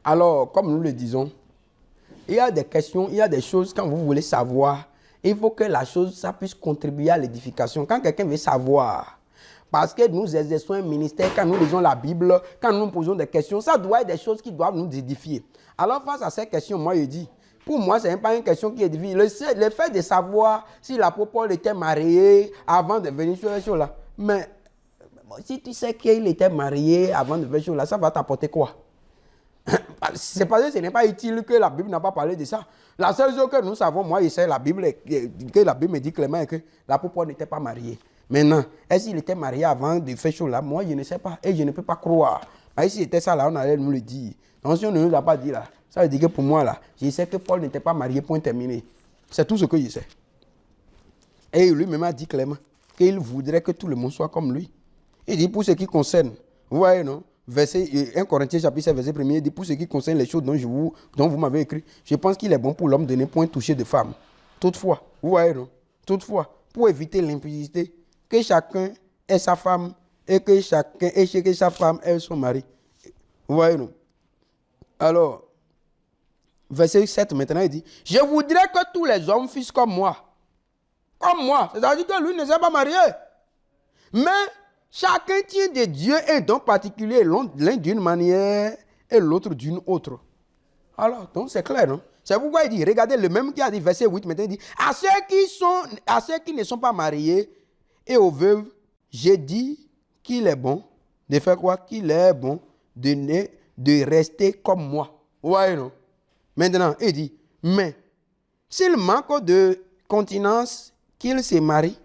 Alors, comme nous le disons, il y a des questions, il y a des choses, quand vous voulez savoir, il faut que la chose, ça puisse contribuer à l'édification. Quand quelqu'un veut savoir, parce que nous exerçons un ministère, quand nous lisons la Bible, quand nous posons des questions, ça doit être des choses qui doivent nous édifier. Alors, face à ces questions, moi, je dis, pour moi, ce n'est pas une question qui édifie. Le fait de savoir si l'apôtre Paul était marié avant de venir sur les choses-là, mais si tu sais qu'il était marié avant de venir sur les choses-là, ça va t'apporter quoi? C'est parce que ce n'est pas utile que la Bible n'a pas parlé de ça. La seule chose que nous savons, moi, je sais la Bible, que la Bible me dit clairement que l'apôtre Paul n'était pas marié. Maintenant, est-ce qu'il était marié avant de faire chose là? Moi, je ne sais pas et je ne peux pas croire. Si c'était ça là, on allait nous le dire. Donc, si on ne nous a pas dit là, ça veut dire que pour moi là, je sais que Paul n'était pas marié, point terminé. C'est tout ce que je sais. Et lui-même a dit clairement qu'il voudrait que tout le monde soit comme lui. Il dit pour ce qui concerne, vous voyez non? Verset 1 Corinthiens chapitre 7, verset 1, il dit pour ce qui concerne les choses dont vous m'avez écrit, je pense qu'il est bon pour l'homme de ne point toucher de femme. Toutefois, vous voyez non? Toutefois, pour éviter l'impudicité, que chacun ait sa femme et que sa femme ait son mari. Vous voyez non? Alors, verset 7 maintenant, il dit, je voudrais que tous les hommes fussent comme moi. Comme moi. C'est-à-dire que lui ne s'est pas marié. Mais chacun tient de Dieu un don particulier, l'un d'une manière et l'autre d'une autre. Alors, donc c'est clair, non? C'est pourquoi il dit, regardez, le même qui a dit, verset 8, maintenant il dit, à ceux qui ne sont pas mariés et aux veuves, j'ai dit qu'il est bon de faire quoi? Qu'il est bon de rester comme moi. Vous voyez, non? Maintenant, il dit, mais s'il manque de continence, qu'il se marie,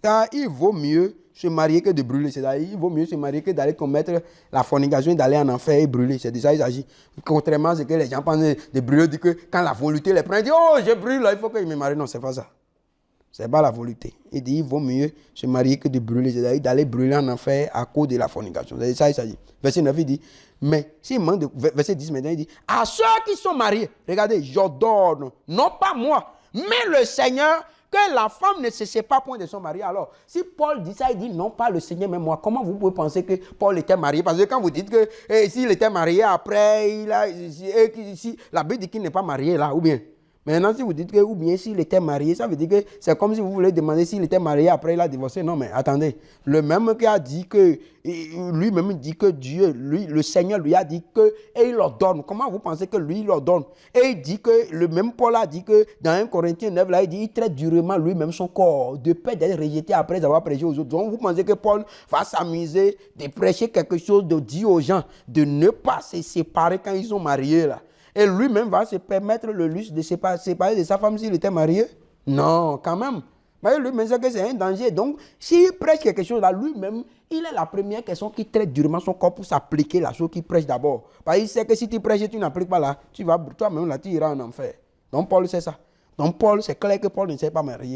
car il vaut mieux se marier que de brûler. C'est-à-dire, il vaut mieux se marier que d'aller commettre la fornication et d'aller en enfer et brûler. C'est de ça qu'il s'agit. Contrairement à ce que les gens pensent de brûler, disent que quand la volonté les prend, ils disent, oh, je brûle, il faut que je me marie. Non, c'est pas ça. C'est pas la volonté. Il dit, il vaut mieux se marier que de brûler. C'est-à-dire, d'aller brûler en enfer à cause de la fornication. C'est de ça qu'il s'agit. Verset 9, il dit, mais s'il manque de... Verset 10 maintenant, il dit, à ceux qui sont mariés, regardez, j'ordonne, non pas moi, mais le Seigneur, que la femme ne se sépare point de son mari. Alors, si Paul dit ça, il dit non pas le Seigneur, mais moi. Comment vous pouvez penser que Paul était marié? Parce que quand vous dites que s'il était marié après, si la Bible dit qu'il n'est pas marié là, ou bien. Maintenant, si vous dites que, ou bien s'il était marié, ça veut dire que c'est comme si vous voulez demander s'il était marié après il a divorcé. Non, mais attendez. Le même qui a dit que, lui-même dit que Dieu, le Seigneur lui a dit que, et il leur donne. Comment vous pensez que lui, il leur donne? Et il dit que, le même Paul a dit que, dans 1 Corinthiens 9, là, il dit, il traite durement lui-même son corps, de peur d'être rejeté après avoir prêché aux autres. Donc, vous pensez que Paul va s'amuser de prêcher quelque chose, de dire aux gens, de ne pas se séparer quand ils sont mariés, là. Et lui-même va se permettre le luxe de se séparer de sa femme s'il était marié? Non, quand même. Mais lui-même sait que c'est un danger. Donc, s'il prêche quelque chose là, lui-même, il est la première personne qui traite durement son corps pour s'appliquer la chose qu'il prêche d'abord. Parce qu'il sait que si tu prêches et tu n'appliques pas là, toi-même là, tu iras en enfer. Donc, Paul sait ça. Donc, Paul, c'est clair que Paul ne s'est pas marié.